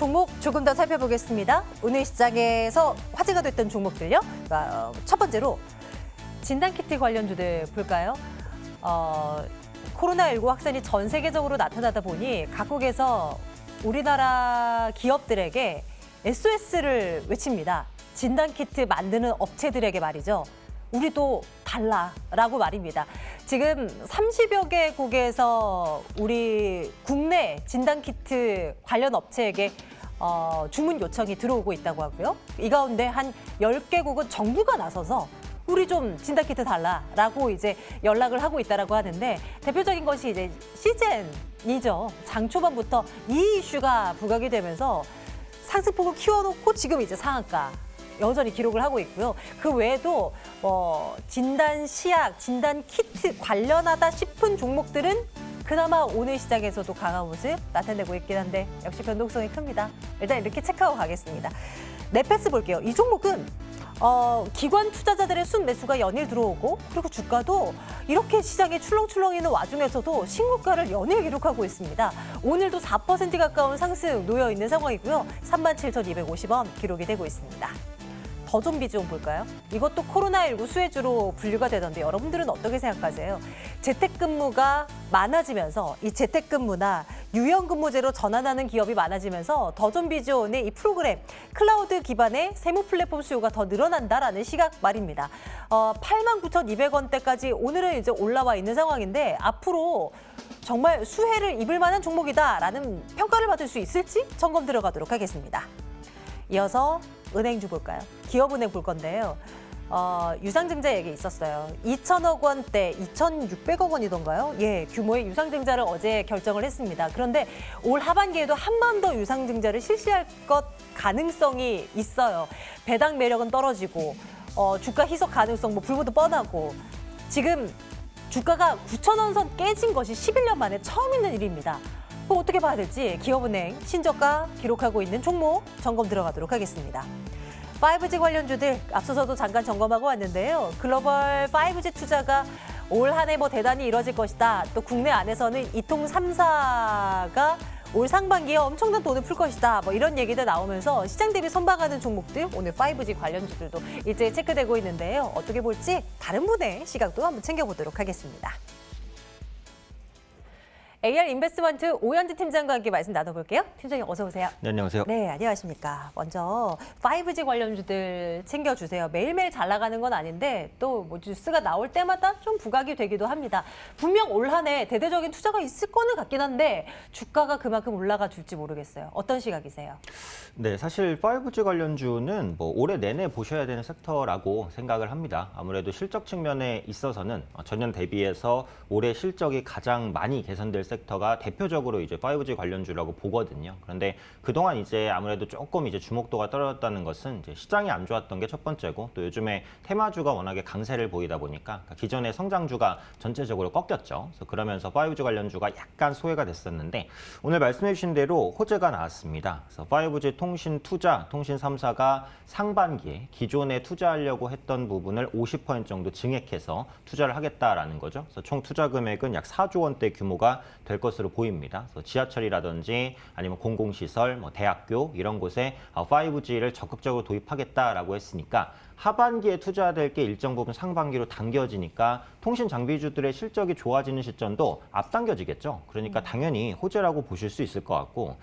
종목 조금 더 살펴보겠습니다. 오늘 시장에서 화제가 됐던 종목들요. 첫 번째로 진단키트 관련주들 볼까요? 코로나19 확산이 전 세계적으로 나타나다 보니 각국에서 우리나라 기업들에게 SOS를 외칩니다. 진단키트 만드는 업체들에게 말이죠. 우리도 달라라고 말입니다. 지금 30여 개국에서 우리 국내 진단키트 관련 업체에게 주문 요청이 들어오고 있다고 하고요. 이 가운데 한 10개국은 정부가 나서서 우리 좀 진단키트 달라라고 이제 연락을 하고 있다라고 하는데 대표적인 것이 이제 시젠이죠. 장 초반부터 이 이슈가 부각이 되면서 상승폭을 키워놓고 지금 이제 상한가 여전히 기록을 하고 있고요. 그 외에도 진단 시약, 진단 키트 관련하다 싶은 종목들은 그나마 오늘 시장에서도 강한 모습 나타내고 있긴 한데 역시 변동성이 큽니다. 일단 이렇게 체크하고 가겠습니다. 넷패스 볼게요. 이 종목은 기관 투자자들의 순매수가 연일 들어오고 그리고 주가도 이렇게 시장에 출렁출렁 있는 와중에서도 신고가를 연일 기록하고 있습니다. 오늘도 4% 가까운 상승 놓여 있는 상황이고요. 37,250원 기록이 되고 있습니다. 더존비 좀 볼까요? 이것도 코로나19 수혜주로 분류가 되던데 여러분들은 어떻게 생각하세요? 재택근무가 많아지면서 이 재택근무나 유연근무제로 전환하는 기업이 많아지면서 더존비존의 이 프로그램, 클라우드 기반의 세무 플랫폼 수요가 더 늘어난다라는 시각 말입니다. 89,200원대까지 오늘은 이제 올라와 있는 상황인데 앞으로 정말 수혜를 입을 만한 종목이다라는 평가를 받을 수 있을지 점검 들어가도록 하겠습니다. 이어서 은행주 볼까요? 기업은행 볼 건데요. 유상증자 얘기 있었어요. 2천억 원대, 2,600억 원이던가요? 예, 규모의 유상증자를 어제 결정을 했습니다. 그런데 올 하반기에도 한 번 더 유상증자를 실시할 것 가능성이 있어요. 배당 매력은 떨어지고 주가 희석 가능성 불보듯 뻔하고 지금 주가가 9,000원 선 깨진 것이 11년 만에 처음 있는 일입니다. 그럼 어떻게 봐야 될지 기업은행 신저가 기록하고 있는 종목 점검 들어가도록 하겠습니다. 5G 관련주들 앞서서도 잠깐 점검하고 왔는데요. 글로벌 5G 투자가 올 한 해 대단히 이뤄질 것이다. 또 국내 안에서는 이통 3사가 올 상반기에 엄청난 돈을 풀 것이다. 이런 얘기도 나오면서 시장 대비 선방하는 종목들 오늘 5G 관련주들도 일제히 체크되고 있는데요. 어떻게 볼지 다른 분의 시각도 한번 챙겨보도록 하겠습니다. AR 인베스트먼트 오현지 팀장과 함께 말씀 나눠볼게요. 팀장님 어서 오세요. 네, 안녕하세요. 네, 안녕하십니까. 먼저 5G 관련주들 챙겨주세요. 매일매일 잘 나가는 건 아닌데 또 뉴스가 나올 때마다 좀 부각이 되기도 합니다. 분명 올 한 해 대대적인 투자가 있을 거는 같긴 한데 주가가 그만큼 올라가 줄지 모르겠어요. 어떤 시각이세요? 네, 사실 5G 관련주는 올해 내내 보셔야 되는 섹터라고 생각을 합니다. 아무래도 실적 측면에 있어서는 전년 대비해서 올해 실적이 가장 많이 개선될 섹터가 대표적으로 이제 5G 관련주라고 보거든요. 그런데 그동안 이제 아무래도 조금 이제 주목도가 떨어졌다는 것은 이제 시장이 안 좋았던 게 첫 번째고 또 요즘에 테마주가 워낙에 강세를 보이다 보니까 기존의 성장주가 전체적으로 꺾였죠. 그래서 그러면서 5G 관련주가 약간 소외가 됐었는데 오늘 말씀해 주신 대로 호재가 나왔습니다. 그래서 5G 통신 투자, 통신 3사가 상반기에 기존에 투자하려고 했던 부분을 50% 정도 증액해서 투자를 하겠다라는 거죠. 그래서 총 투자 금액은 약 4조 원대 규모가 될 것으로 보입니다. 그래서 지하철이라든지 아니면 공공시설, 대학교 이런 곳에 5G를 적극적으로 도입하겠다라고 했으니까 하반기에 투자될 게 일정 부분 상반기로 당겨지니까 통신 장비주들의 실적이 좋아지는 시점도 앞당겨지겠죠. 그러니까 당연히 호재라고 보실 수 있을 것 같고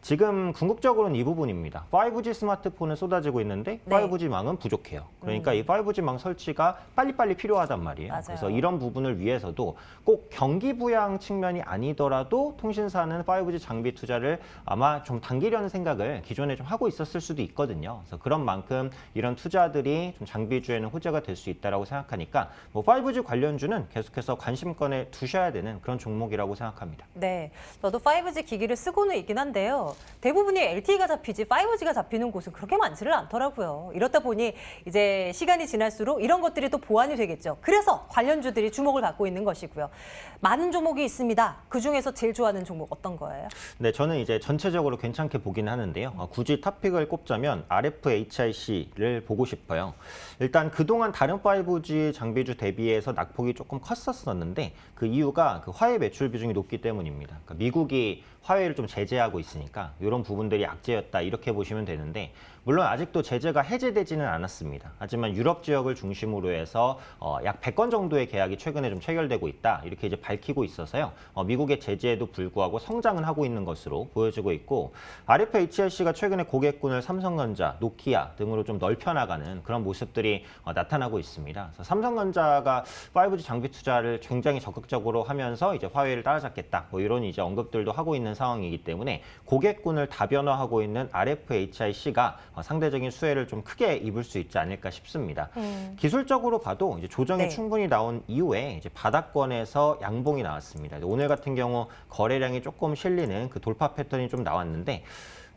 지금 궁극적으로는 이 부분입니다. 5G 스마트폰은 쏟아지고 있는데 5G망은 부족해요. 그러니까 이 5G망 설치가 빨리빨리 필요하단 말이에요. 맞아요. 그래서 이런 부분을 위해서도 꼭 경기 부양 측면이 아니더라도 통신사는 5G 장비 투자를 아마 좀 당기려는 생각을 기존에 좀 하고 있었을 수도 있거든요. 그래서 그런 만큼 이런 투자들이 좀 장비주에는 호재가 될 수 있다고 생각하니까 5G 관련주는 계속해서 관심권에 두셔야 되는 그런 종목이라고 생각합니다. 네, 저도 5G 기기를 쓰고는 있긴 한데요. 대부분이 LTE가 잡히지 5G가 잡히는 곳은 그렇게 많지를 않더라고요. 이렇다 보니 이제 시간이 지날수록 이런 것들이 또 보완이 되겠죠. 그래서 관련주들이 주목을 받고 있는 것이고요. 많은 종목이 있습니다. 그중에서 제일 좋아하는 종목 어떤 거예요? 네, 저는 이제 전체적으로 괜찮게 보긴 하는데요. 굳이 탑픽을 꼽자면 RFHIC를 보고 싶어요. 일단 그동안 다른 5G 장비주 대비해서 낙폭이 조금 컸었는데 그 이유가 그 화해 매출 비중이 높기 때문입니다. 그러니까 미국이 화웨이를 좀 제재하고 있으니까 있으니까 이런 부분들이 악재였다 이렇게 보시면 되는데 물론 아직도 제재가 해제되지는 않았습니다. 하지만 유럽 지역을 중심으로 해서 약 100건 정도의 계약이 최근에 좀 체결되고 있다 이렇게 이제 밝히고 있어서요. 미국의 제재에도 불구하고 성장은 하고 있는 것으로 보여지고 있고 RFHIC가 최근에 고객군을 삼성전자, 노키아 등으로 좀 넓혀나가는 그런 모습들이 나타나고 있습니다. 그래서 삼성전자가 5G 장비 투자를 굉장히 적극적으로 하면서 이제 화웨이를 따라잡겠다 뭐 이런 이제 언급들도 하고 있는 상황이기 때문에 고객군을 다변화하고 있는 RFHIC가 상대적인 수혜를 좀 크게 입을 수 있지 않을까 싶습니다. 기술적으로 봐도 이제 조정이 네. 충분히 나온 이후에 이제 바닥권에서 양봉이 나왔습니다. 오늘 같은 경우 거래량이 조금 실리는 그 돌파 패턴이 좀 나왔는데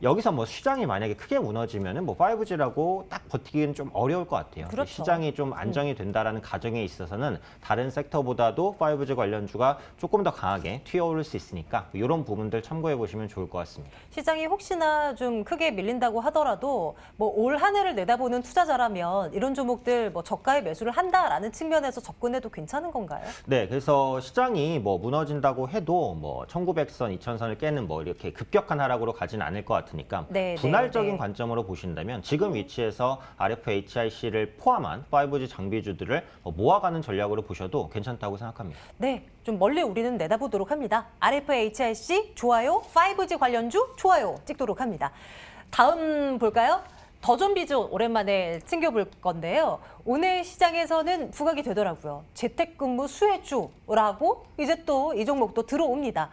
여기서 뭐 시장이 만약에 크게 무너지면은 뭐 5G라고 딱 버티기는 좀 어려울 것 같아요. 그렇죠. 시장이 좀 안정이 된다라는 가정에 있어서는 다른 섹터보다도 5G 관련주가 조금 더 강하게 튀어오를 수 있으니까 이런 부분들 참고해 보시면 좋을 것 같습니다. 시장이 혹시나 좀 크게 밀린다고 하더라도 뭐 올 한 해를 내다보는 투자자라면 이런 종목들 뭐 저가에 매수를 한다라는 측면에서 접근해도 괜찮은 건가요? 네, 그래서 시장이 뭐 무너진다고 해도 뭐 1900선, 2000선을 깨는 뭐 이렇게 급격한 하락으로 가지는 않을 것 같으니까 네, 분할적인 네. 관점으로 보신다면 지금 위치에서 RFHIC를 포함한 5G 장비주들을 모아가는 전략으로 보셔도 괜찮다고 생각합니다. 네, 좀 멀리 우리는 내다보도록 합니다. RFHIC 좋아요, 5G 관련주 좋아요 찍도록 합니다. 다음 볼까요? 더존비즈 오랜만에 챙겨볼 건데요. 오늘 시장에서는 부각이 되더라고요. 재택근무 수혜주라고 이제 또 이 종목도 들어옵니다.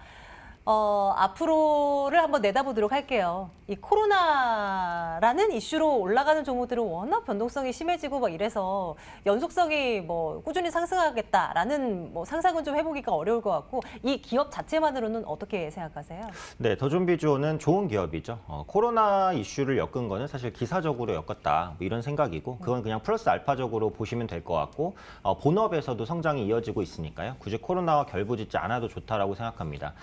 앞으로를 한번 내다보도록 할게요. 이 코로나라는 이슈로 올라가는 종목들은 워낙 변동성이 심해지고 막 이래서 연속성이 뭐 꾸준히 상승하겠다라는 뭐 상상은 좀 해보기가 어려울 것 같고 이 기업 자체만으로는 어떻게 생각하세요? 네, 더존비주는 좋은 기업이죠. 코로나 이슈를 엮은 거는 사실 기사적으로 엮었다 뭐 이런 생각이고 그건 그냥 플러스 알파적으로 보시면 될 것 같고 본업에서도 성장이 이어지고 있으니까요. 굳이 코로나와 결부짓지 않아도 좋다라고 생각합니다.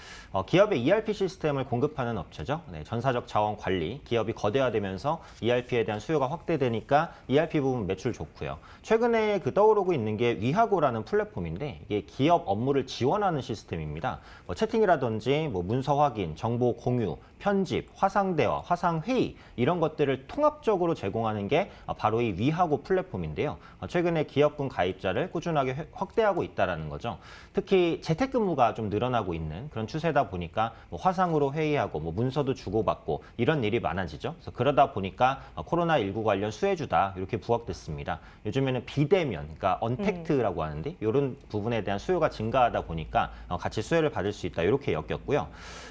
기업의 ERP 시스템을 공급하는 업체죠. 네, 전사적 자원 관리, 기업이 거대화되면서 ERP에 대한 수요가 확대되니까 ERP 부분 매출 좋고요. 최근에 떠오르고 있는 게 위하고라는 플랫폼인데 이게 기업 업무를 지원하는 시스템입니다. 채팅이라든지 문서 확인, 정보 공유, 편집, 화상대화, 화상회의 이런 것들을 통합적으로 제공하는 게 바로 이 위하고 플랫폼인데요. 최근에 기업군 가입자를 꾸준하게 확대하고 있다는 거죠. 특히 재택근무가 좀 늘어나고 있는 그런 추세다 보니까 화상으로 회의하고 문서도 주고받고 이런 일이 많아지죠. 그래서 그러다 보니까 코로나19 관련 수혜주다 이렇게 부각됐습니다. 요즘에는 비대면, 그러니까 언택트라고 하는데 이런 부분에 대한 수요가 증가하다 보니까 같이 수혜를 받을 수 있다 이렇게 엮였고요.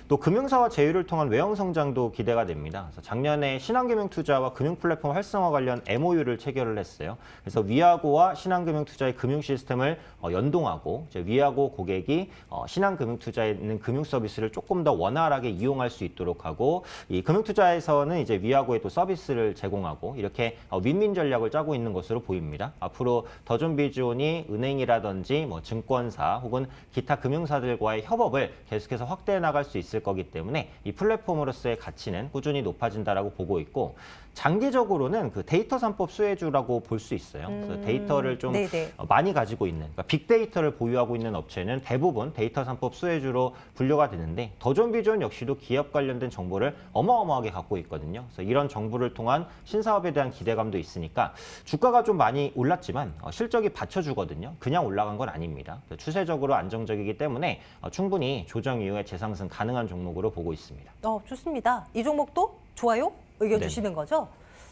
또 금융사와 제휴를 통한 외형 성장도 기대가 됩니다. 그래서 작년에 신한금융 투자와 금융 플랫폼 활성화 관련 MOU를 체결을 했어요. 그래서 위아고와 신한금융 투자의 금융 시스템을 연동하고 이제 위아고 고객이 신한금융 투자에 있는 금융 서비스를 조금 더 원활하게 이용할 수 있도록 하고 이 금융 투자에서는 이제 위아고에 또 서비스를 제공하고 이렇게 윈윈 전략을 짜고 있는 것으로 보입니다. 앞으로 더존비즈온이 은행이라든지 증권사 혹은 기타 금융사들과의 협업을 계속해서 확대해 나갈 수 있을 거기 때문에 이 플랫폼으로서의 가치는 꾸준히 높아진다라고 보고 있고 장기적으로는 그 데이터 산법 수혜주라고 볼 수 있어요. 그래서 데이터를 좀 네네. 많이 가지고 있는, 그러니까 빅데이터를 보유하고 있는 업체는 대부분 데이터 산법 수혜주로 분류가 되는데 더존비전 역시도 기업 관련된 정보를 어마어마하게 갖고 있거든요. 그래서 이런 정보를 통한 신사업에 대한 기대감도 있으니까 주가가 좀 많이 올랐지만 실적이 받쳐주거든요. 그냥 올라간 건 아닙니다. 추세적으로 안정적이기 때문에 충분히 조정 이후에 재상승 가능한 종목으로 보고 있습니다. 좋습니다. 이 종목도 좋아요? 의견 네. 주시는 거죠?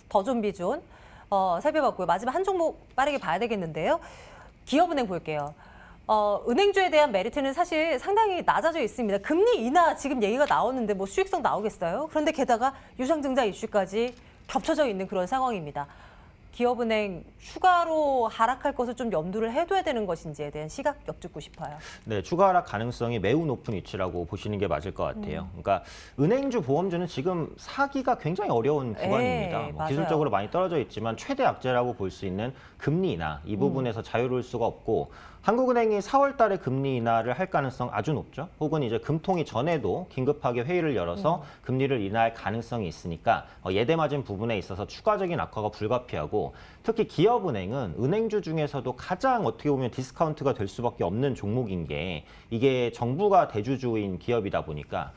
더존비존 살펴봤고요. 마지막 한 종목 빠르게 봐야 되겠는데요. 기업은행 볼게요. 은행주에 대한 메리트는 사실 상당히 낮아져 있습니다. 금리 인하 지금 얘기가 나오는데 수익성 나오겠어요? 그런데 게다가 유상증자 이슈까지 겹쳐져 있는 그런 상황입니다. 기업은행 추가로 하락할 것을 좀 염두를 해둬야 되는 것인지에 대한 시각 여쭙고 싶어요. 네, 추가 하락 가능성이 매우 높은 위치라고 보시는 게 맞을 것 같아요. 그러니까 은행주, 보험주는 지금 사기가 굉장히 어려운 구간입니다. 맞아요. 기술적으로 많이 떨어져 있지만 최대 악재라고 볼 수 있는 금리 인하 이 부분에서 자유로울 수가 없고 한국은행이 4월 달에 금리 인하를 할 가능성 아주 높죠. 혹은 이제 금통위 전에도 긴급하게 회의를 열어서 금리를 인하할 가능성이 있으니까 예대마진 부분에 있어서 추가적인 악화가 불가피하고 특히 기업은행은 은행주 중에서도 가장 어떻게 보면 디스카운트가 될 수밖에 없는 종목인 게 이게 정부가 대주주인 기업이다 보니까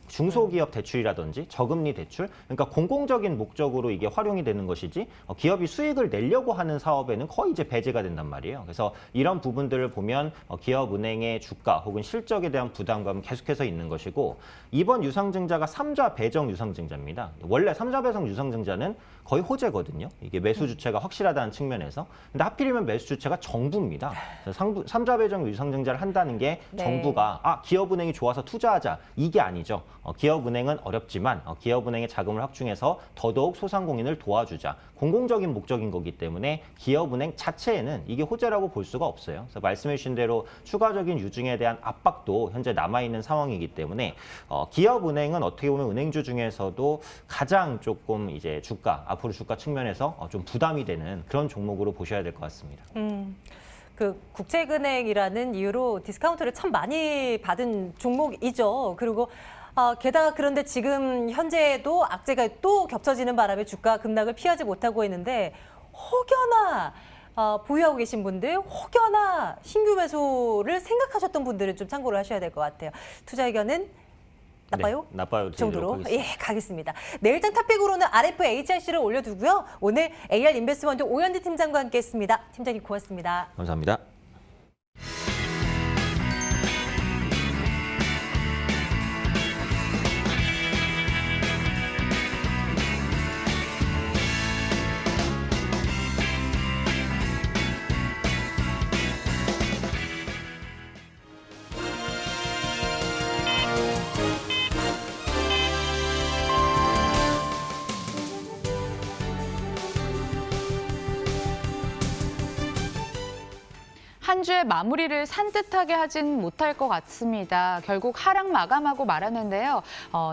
중소기업 대출이라든지 저금리 대출, 그러니까 공공적인 목적으로 이게 활용이 되는 것이지 기업이 수익을 내려고 하는 사업에는 거의 이제 배제가 된단 말이에요. 그래서 이런 부분들을 보면 기업은행의 주가 혹은 실적에 대한 부담감은 계속해서 있는 것이고 이번 유상증자가 3자 배정 유상증자입니다. 원래 3자 배정 유상증자는 거의 호재거든요. 이게 매수 주체가 확실하다는 측면에서. 근데 하필이면 매수 주체가 정부입니다. 3자 배정 유상증자를 한다는 게 네. 정부가 기업은행이 좋아서 투자하자 이게 아니죠. 기업은행은 어렵지만 기업은행의 자금을 확충해서 더더욱 소상공인을 도와주자. 공공적인 목적인 거기 때문에 기업은행 자체에는 이게 호재라고 볼 수가 없어요. 그래서 말씀해 주신 대로 추가적인 유증에 대한 압박도 현재 남아있는 상황이기 때문에 기업은행은 어떻게 보면 은행주 중에서도 가장 조금 이제 앞으로 주가 측면에서 좀 부담이 되는 그런 종목으로 보셔야 될 것 같습니다. 그 국책은행이라는 이유로 디스카운트를 참 많이 받은 종목이죠. 그리고 게다가 그런데 지금 현재도 악재가 또 겹쳐지는 바람에 주가 급락을 피하지 못하고 있는데 혹여나 보유하고 계신 분들, 혹여나 신규 매수를 생각하셨던 분들은 좀 참고를 하셔야 될 것 같아요. 투자 의견은 나빠요? 네, 나빠요. 정도로 하겠습니다. 예, 가겠습니다. 내일장 탑픽으로는 RFHRC를 올려두고요. 오늘 AR 인베스트먼트 오현지 팀장과 함께했습니다. 팀장님 고맙습니다. 감사합니다. 한 주의 마무리를 산뜻하게 하진 못할 것 같습니다. 결국 하락 마감하고 말았는데요.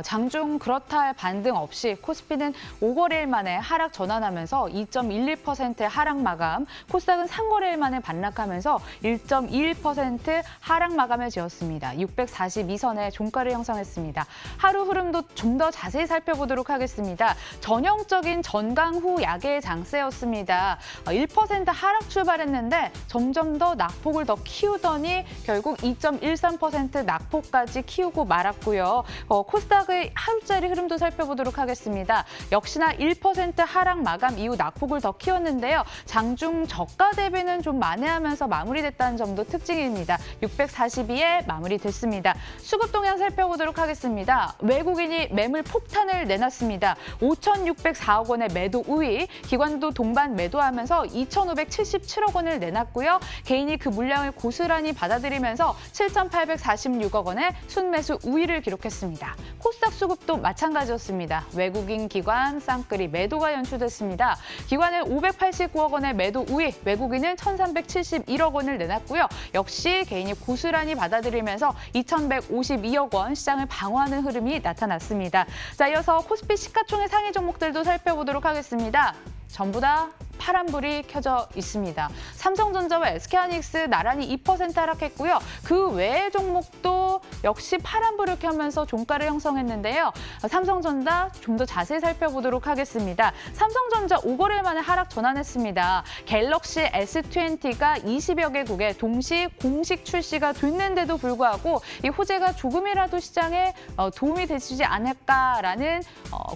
장중 그렇다 할 반등 없이 코스피는 5거래일 만에 하락 전환하면서 2.11%의 하락 마감, 코스닥은 3거래일 만에 반락하면서 1.21% 하락 마감을 지었습니다. 642선의 종가를 형성했습니다. 하루 흐름도 좀 더 자세히 살펴보도록 하겠습니다. 전형적인 전강 후 약의 장세였습니다. 1% 하락 출발했는데 점점 더 낙폭을 더 키우더니 결국 2.13% 낙폭까지 키우고 말았고요. 코스닥의 하루짜리 흐름도 살펴보도록 하겠습니다. 역시나 1% 하락 마감 이후 낙폭을 더 키웠는데요. 장중 저가 대비는 좀 만회하면서 마무리됐다는 점도 특징입니다. 642에 마무리됐습니다. 수급 동향 살펴보도록 하겠습니다. 외국인이 매물 폭탄을 내놨습니다. 5,604억 원의 매도 우위, 기관도 동반 매도하면서 2,577억 원을 내놨고요. 개인이 그 물량을 고스란히 받아들이면서 7,846억 원의 순매수 우위를 기록했습니다. 코스닥 수급도 마찬가지였습니다. 외국인 기관 쌍끌이 매도가 연출됐습니다. 기관은 589억 원의 매도 우위, 외국인은 1,371억 원을 내놨고요. 역시 개인이 고스란히 받아들이면서 2,152억 원 시장을 방어하는 흐름이 나타났습니다. 자, 이어서 코스피 시가총액 상위 종목들도 살펴보도록 하겠습니다. 전부 다 파란불이 켜져 있습니다. 삼성전자와 SK하이닉스 나란히 2% 하락했고요. 그 외의 종목도 역시 파란불을 켜면서 종가를 형성했는데요. 삼성전자 좀 더 자세히 살펴보도록 하겠습니다. 삼성전자 5거래일 만에 하락 전환했습니다. 갤럭시 S20가 20여 개국에 동시 공식 출시가 됐는데도 불구하고 이 호재가 조금이라도 시장에 도움이 되지 않을까라는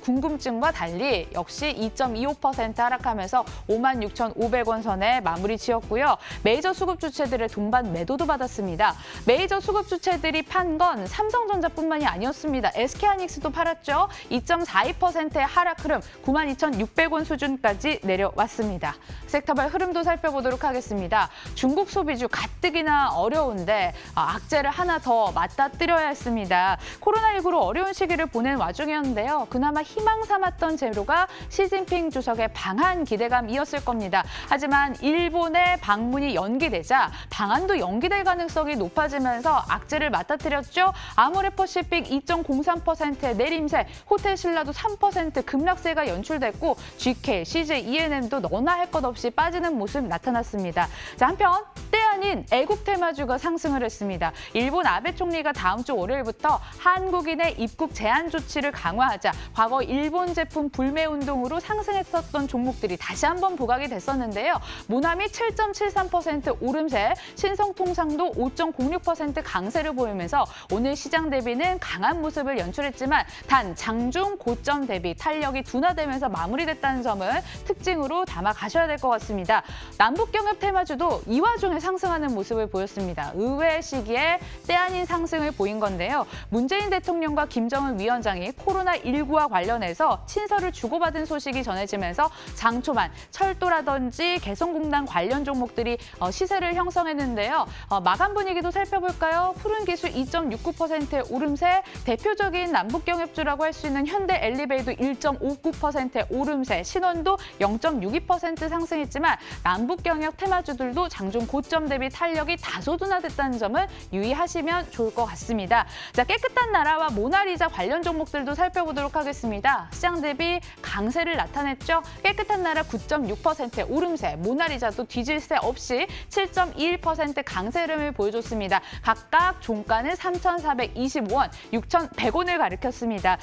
궁금증과 달리 역시 2.25% 하락하면서 56,500원 선에 마무리 지었고요. 메이저 수급 주체들의 동반 매도도 받았습니다. 메이저 수급 주체들이 판 건 삼성전자뿐만이 아니었습니다. SK하이닉스도 팔았죠. 2.42%의 하락 흐름, 92,600원 수준까지 내려왔습니다. 섹터별 흐름도 살펴보도록 하겠습니다. 중국 소비주 가뜩이나 어려운데 악재를 하나 더 맞닥뜨려야 했습니다. 코로나19로 어려운 시기를 보낸 와중이었는데요. 그나마 희망 삼았던 재료가 시진핑 주석의 방한 기대감이었을 겁니다. 하지만 일본의 방문이 연기되자 방한도 연기될 가능성이 높아지면서 악재를 맞닥뜨렸죠. 아모레퍼시픽 2.03%의 내림세, 호텔신라도 3% 급락세가 연출됐고 GK, CJ, ENM도 너나 할 것 없이 빠지는 모습 나타났습니다. 자, 한편 때아닌 아닌 애국 테마주가 상승을 했습니다. 일본 아베 총리가 다음 주 월요일부터 한국인의 입국 제한 조치를 강화하자 과거 일본 제품 불매 운동으로 상승했었던 종목들이 다시 한번 부각이 됐었는데요. 모나미 7.73% 오름세, 신성통상도 5.06% 강세를 보이면서 오늘 시장 대비는 강한 모습을 연출했지만 단 장중 고점 대비 탄력이 둔화되면서 마무리됐다는 점을 특징으로 담아 가셔야 될 것 같습니다. 남북경협 테마주도 이 와중에 상승하는 모습을 보였습니다. 의외의 시기에 때 아닌 상승을 보인 건데요. 문재인 대통령과 김정은 위원장이 코로나19와 관련해서 친서를 주고받은 소식이 전해지면서 장 초반 철도라든지 개성공단 관련 종목들이 시세를 형성했는데요. 마감 분위기도 살펴볼까요? 푸른 기술 2.69%의 오름세, 대표적인 남북경협주라고 할 수 있는 현대 엘리베이도 1.59%의 오름세, 신원도 0.62% 상승했지만 남북경협 테마주들도 장중 고점 대비 탄력이 다소 둔화됐다는 점을 유의하시면 좋을 것 같습니다. 자, 깨끗한 나라와 모나리자 관련 종목들도 살펴보도록 하겠습니다. 시장 대비 강세를 나타냈죠. 깨끗한 나라 9.6%의 오름세, 모나리자도 뒤질 새 없이 7.21% 강세 흐름을 보여줬습니다. 각각 종가는 3,425원, 6,100원을 가리켰습니다.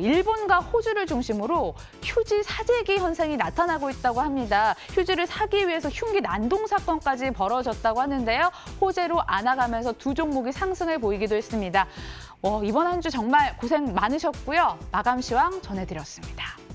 일본과 호주를 중심으로 휴지 사재기 현상이 나타나고 있다고 합니다. 휴지를 사기 위해서 흉기 난동 사건까지 벌어졌다고 하는데요. 호재로 안아가면서 두 종목이 상승을 보이기도 했습니다. 이번 한 주 정말 고생 많으셨고요. 마감 시황 전해드렸습니다.